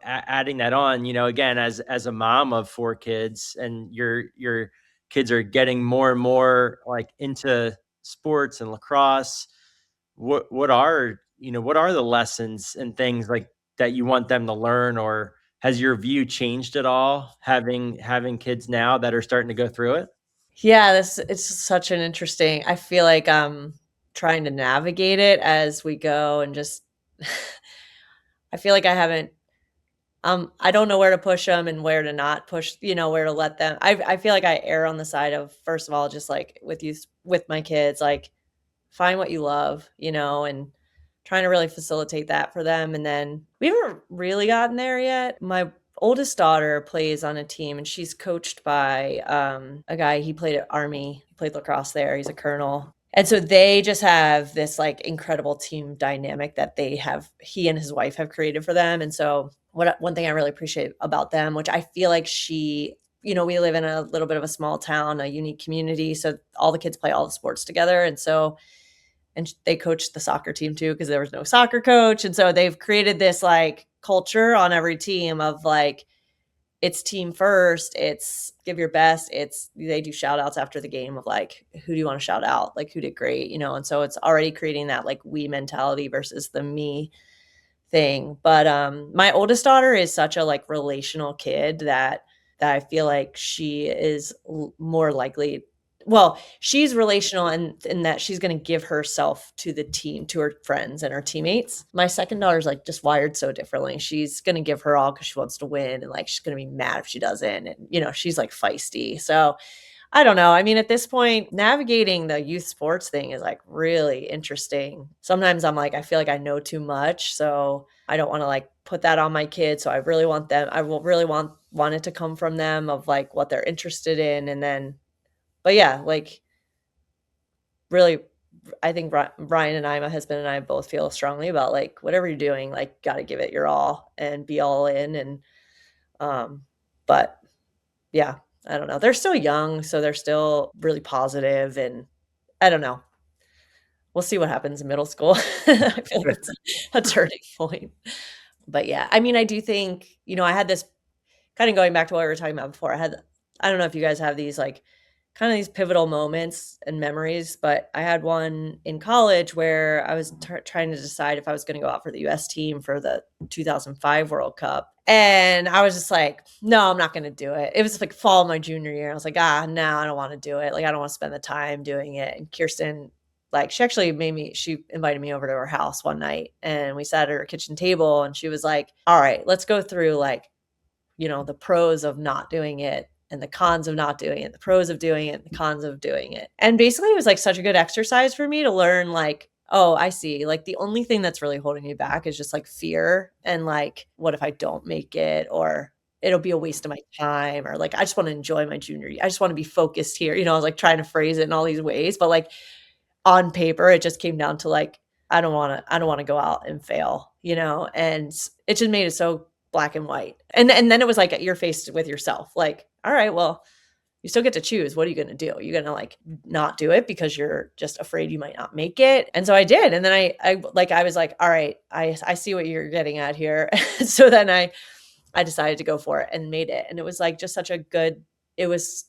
adding that on, again, as a mom of 4 kids, and your kids are getting more and more like into sports and lacrosse. What are the lessons and things like that you want them to learn, or has your view changed at all having kids now that are starting to go through it? Yeah, it's such an interesting, I feel like I'm trying to navigate it as we go, and just I feel like I haven't I don't know where to push them and where to not push, where to let them. I feel like I err on the side of, first of all, just like with my kids, like find what you love, and trying to really facilitate that for them. And then we haven't really gotten there yet. My oldest daughter plays on a team and she's coached by a guy. He played at Army, he played lacrosse there. He's a colonel. And so they just have this like incredible team dynamic that he and his wife have created for them. And so one thing I really appreciate about them, which I feel like we live in a little bit of a small town, a unique community. So all the kids play all the sports together. And they coached the soccer team too, because there was no soccer coach. And so they've created this like culture on every team of like, it's team first, it's give your best. They do shout outs after the game of like, who do you want to shout out? Like who did great, And so it's already creating that like we mentality versus the me thing. But my oldest daughter is such a like relational kid that I feel like she is more likely. Well, she's relational in that she's going to give herself to the team, to her friends and her teammates. My second daughter's like just wired so differently. She's going to give her all because she wants to win, and like she's going to be mad if she doesn't. And she's like feisty. So I don't know. I mean, at this point, navigating the youth sports thing is like really interesting. Sometimes I'm like, I feel like I know too much. So I don't want to like put that on my kids. So I will really want it to come from them of like what they're interested in. And then, but yeah, like really, I think Brian and I, my husband and I both feel strongly about like whatever you're doing, like got to give it your all and be all in. But yeah, I don't know. They're still young, so they're still really positive, and I don't know. We'll see what happens in middle school. I feel like it's a turning point. But yeah, I mean, I do think, I had this kind of going back to what we were talking about before. I don't know if you guys have these like kind of these pivotal moments and memories, but I had one in college where I was trying to decide if I was going to go out for the US team for the 2005 World Cup. And I was just like, no, I'm not going to do it. It was like fall of my junior year. I was like, no, I don't want to do it. Like, I don't want to spend the time doing it. And Kirsten, like, she invited me over to her house one night and we sat at her kitchen table and she was like, all right, let's go through like, the pros of not doing it and the cons of not doing it, the pros of doing it, the cons of doing it. And basically it was like such a good exercise for me to learn like, oh, I see. Like the only thing that's really holding me back is just like fear and like, what if I don't make it, or it'll be a waste of my time, or like, I just want to enjoy my junior year. I just want to be focused here. I was like trying to phrase it in all these ways, but like on paper, it just came down to like, I don't want to go out and fail, and it just made it so black and white. And then it was like you're faced with yourself. Like, all right, well, you still get to choose. What are you going to do? You're going to like not do it because you're just afraid you might not make it. And so I did. And then I was like, all right, I see what you're getting at here. So then I decided to go for it and made it. And it was like just it was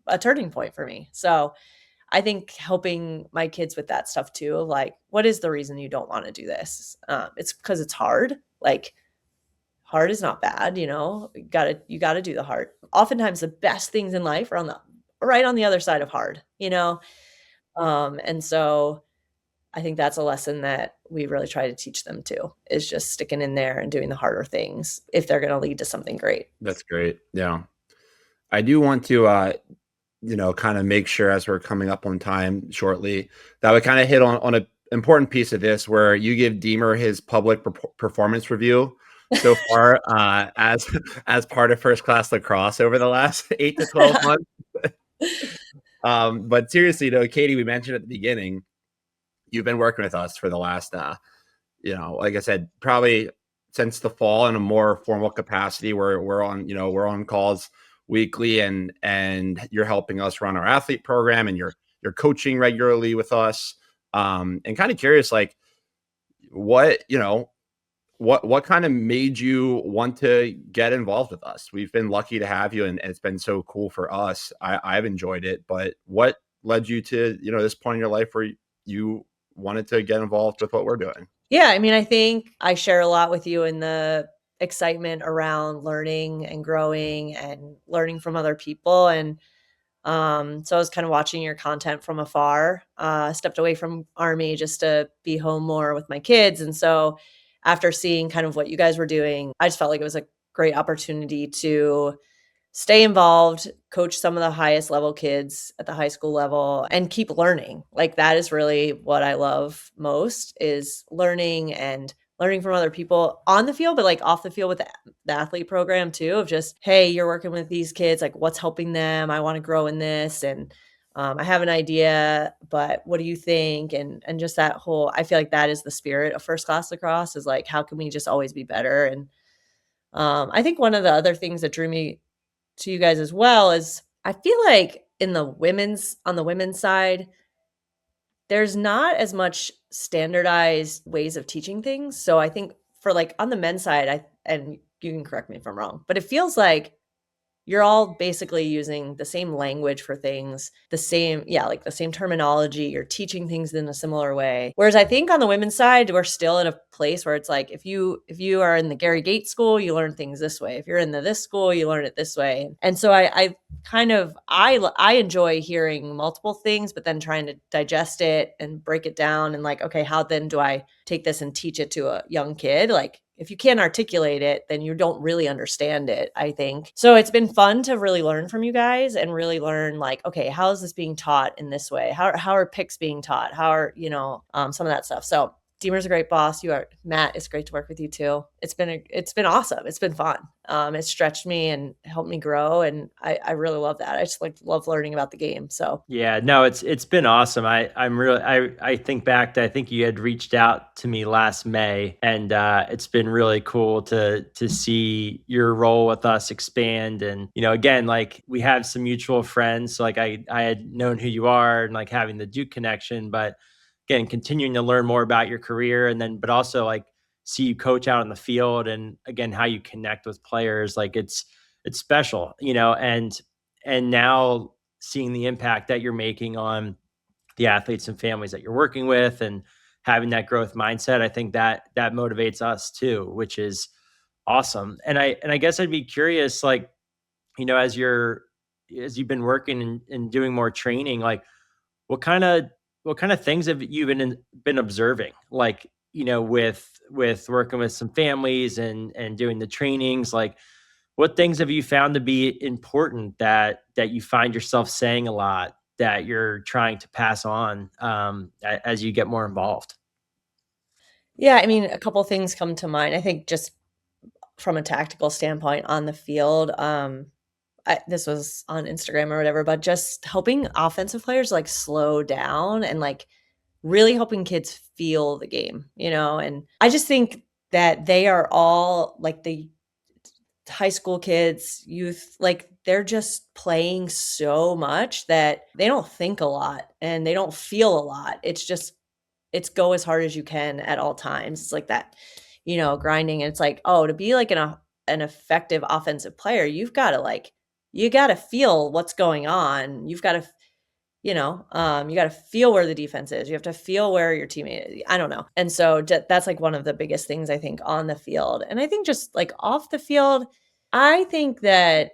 a turning point for me. So I think helping my kids with that stuff too, of like, what is the reason you don't want to do this? It's because it's hard. Like, hard is not bad, you gotta do the hard. Oftentimes the best things in life are right on the other side of hard, and so I think that's a lesson that we really try to teach them too, is just sticking in there and doing the harder things if they're going to lead to something great. That's great. Yeah. I do want to, kind of make sure as we're coming up on time shortly that we kind of hit on an important piece of this where you give Deemer his public performance review so far as part of First Class Lacrosse over the last 8 to 12 months. But seriously, though, Katie, we mentioned at the beginning, you've been working with us for the last, like I said, probably since the fall in a more formal capacity. We're on calls weekly, and you're helping us run our athlete program, and you're coaching regularly with us. And kind of curious, like what kind of made you want to get involved with us? We've been lucky to have you, and it's been so cool for us. I've enjoyed it, but what led you to, this point in your life where you wanted to get involved with what we're doing? Yeah. I mean, I think I share a lot with you in the excitement around learning and growing and learning from other people. And so I was kind of watching your content from afar. Stepped away from Army just to be home more with my kids. And so after seeing kind of what you guys were doing, I just felt like it was great opportunity to stay involved, coach some of the highest level kids at the high school level, and keep learning. Like that is really what I love most, is learning and learning from other people on the field, but like off the field with the athlete program too, of just, hey, you're working with these kids, like what's helping them? I want to grow in this. And I have an idea, but what do you think? And just that whole, I feel like that is the spirit of first class lacrosse, is like, how can we just always be better? And I think one of the other things that drew me to you guys as well is, I feel like on the women's side, there's not as much standardized ways of teaching things. So I think for like on the men's side, and you can correct me if I'm wrong, but it feels like you're all basically using the same language for things, the same terminology. You're teaching things in a similar way. Whereas I think on the women's side, we're still at a place where it's like, if you are in the Gary Gates school, you learn things this way. If you're in this school, you learn it this way. And so I enjoy hearing multiple things, but then trying to digest it and break it down and like, okay, how then do I take this and teach it to a young kid? Like, if you can't articulate it, then you don't really understand it, I think. So it's been fun to really learn from you guys and really learn like, okay, how is this being taught in this way? How are picks being taught? How are, some of that stuff. So Deemer's a great boss. Matt, it's great to work with you too. It's been awesome. It's been fun. It stretched me and helped me grow. And I really love that. I just love learning about the game. So yeah, no, it's been awesome. I think back to, I think you had reached out to me last May, and it's been really cool to see your role with us expand. And, again, like we have some mutual friends. So like I had known who you are and like having the Duke connection, but again, continuing to learn more about your career, and then, but also like see you coach out on the field, and again, how you connect with players. Like it's special, and now seeing the impact that you're making on the athletes and families that you're working with, and having that growth mindset, I think that motivates us too, which is awesome. And I guess I'd be curious, like, as you've been working and doing more training, like what kind of things have you been observing, like, with working with some families and doing the trainings, like what things have you found to be important that you find yourself saying a lot, that you're trying to pass on as you get more involved? yeah, I mean, a couple of things come to mind. I think just from a tactical standpoint on the field, this was on Instagram or whatever, but just helping offensive players like slow down and like really helping kids feel the game, and I just think that they are all like the high school kids, youth, like they're just playing so much that they don't think a lot and they don't feel a lot. It's go as hard as you can at all times. It's like that, grinding. And it's like, oh, to be like an effective offensive player, you got to feel what's going on. You've got to, you got to feel where the defense is. You have to feel where your teammate is. I don't know. And so that's like one of the biggest things I think on the field. And I think just like off the field, I think that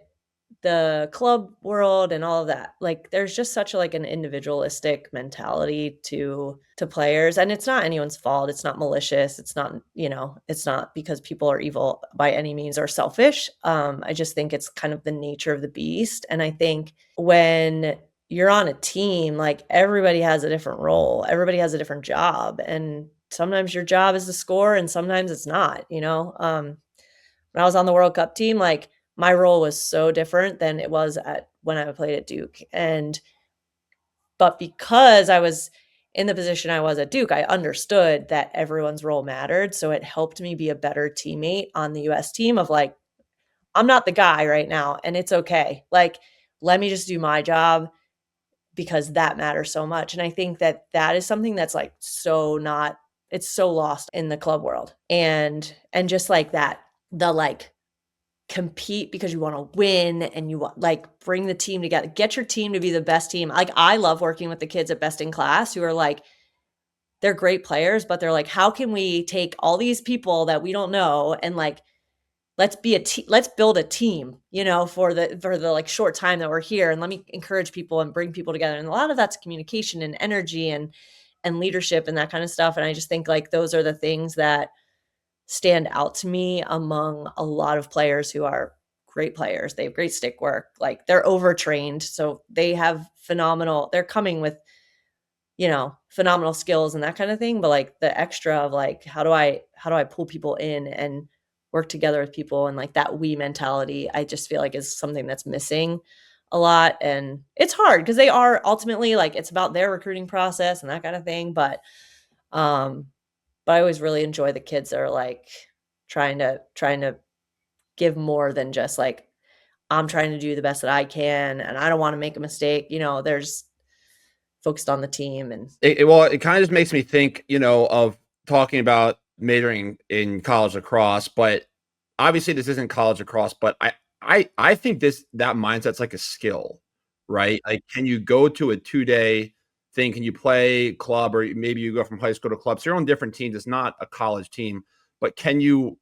the club world and all of that, like there's just such like an individualistic mentality to players, and it's not anyone's fault. It's not malicious. It's not, it's not because people are evil by any means or selfish. I just think it's kind of the nature of the beast. And I think when you're on a team, like everybody has a different role. Everybody has a different job. And sometimes your job is to score and sometimes it's not, when I was on the World Cup team, like my role was so different than it was when I played at Duke. But because I was in the position I was at Duke, I understood that everyone's role mattered. So it helped me be a better teammate on the US team of like, I'm not the guy right now and it's okay. Like, let me just do my job because that matters so much. And I think that is something that's like it's so lost in the club world. And just like that, the like compete because you want to win and you want like bring the team together, get your team to be the best team. Like I love working with the kids at Best in Class who are like, they're great players, but they're like, how can we take all these people that we don't know and like, let's build a team, for the like short time that we're here. And let me encourage people and bring people together. And a lot of that's communication and energy and leadership and that kind of stuff. And I just think like those are the things that stand out to me among a lot of players who are great players. They have great stick work. Like, they're overtrained. So they have they're coming with, phenomenal skills and that kind of thing. But like the extra of like, how do I pull people in and work together with people, and like that we mentality, I just feel like is something that's missing a lot. And it's hard because they are ultimately like, it's about their recruiting process and that kind of thing. But I always really enjoy the kids that are like trying to give more than just like, I'm trying to do the best that I can and I don't want to make a mistake. There's focused on the team. And it kind of just makes me think, of talking about majoring in college lacrosse, but obviously this isn't college lacrosse, but I think that mindset's like a skill, right? Like, can you go to a 2-day thing? Can you play club, or maybe you go from high school to club? So you're on different teams. It's not a college team, but can you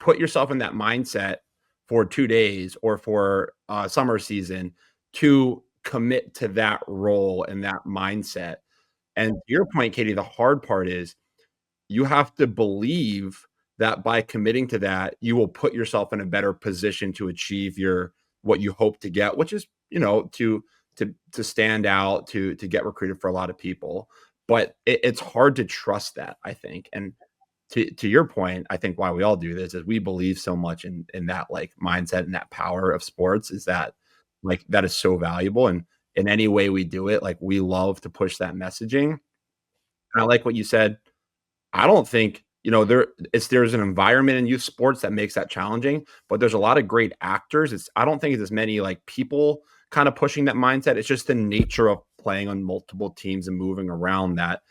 put yourself in that mindset for 2 days or for summer season to commit to that role and that mindset? And to your point, Katie, the hard part is you have to believe that by committing to that, you will put yourself in a better position to achieve what you hope to get, which is, to stand out, to get recruited for a lot of people. But it's hard to trust that, I think. And to your point, I think why we all do this is we believe so much in that like mindset and that power of sports, is that like that is so valuable. And in any way we do it, like we love to push that messaging. And I like what you said. I don't think, there's an environment in youth sports that makes that challenging, but there's a lot of great actors. I don't think it's as many like people kind of pushing that mindset. It's just the nature of playing on multiple teams and moving around that,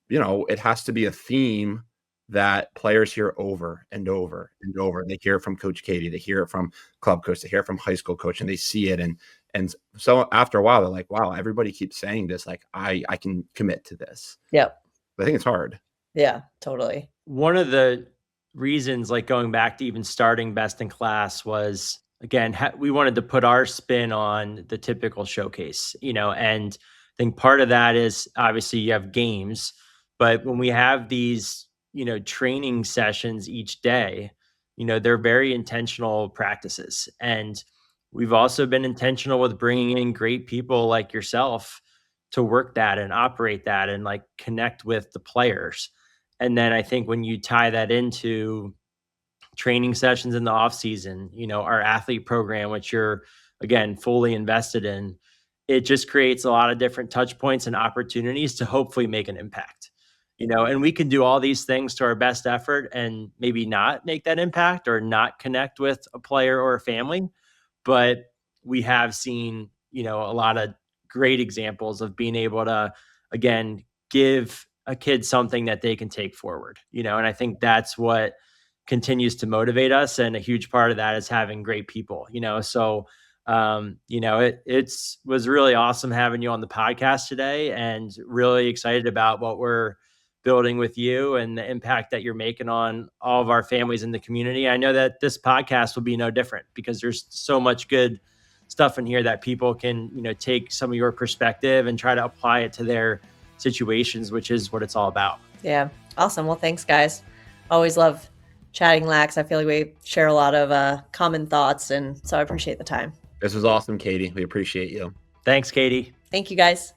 it has to be a theme that players hear over and over and over. They hear it from Coach Katie, they hear it from club coach, they hear it from high school coach, and they see it. And so after a while, they're like, wow, everybody keeps saying this. Like, I can commit to this. Yep. But I think it's hard. Yeah, totally. One of the reasons, like going back to even starting Best in Class, was, again, we wanted to put our spin on the typical showcase, and I think part of that is obviously you have games, but when we have these, training sessions each day, they're very intentional practices. And we've also been intentional with bringing in great people like yourself to work that and operate that and like connect with the players. And then I think when you tie that into training sessions in the off season, our athlete program, which you're again fully invested in, it just creates a lot of different touch points and opportunities to hopefully make an impact. And we can do all these things to our best effort and maybe not make that impact or not connect with a player or a family. But we have seen, a lot of great examples of being able to, again, give a kid something that they can take forward, and I think that's what continues to motivate us. And a huge part of that is having great people, so, it was really awesome having you on the podcast today, and really excited about what we're building with you and the impact that you're making on all of our families in the community. I know that this podcast will be no different, because there's so much good stuff in here that people can, take some of your perspective and try to apply it to their situations, which is what it's all about. Yeah. Awesome. Well, thanks, guys. Always love chatting Lax. I feel like we share a lot of common thoughts, and so I appreciate the time. This was awesome, Katie. We appreciate you. Thanks, Katie. Thank you, guys.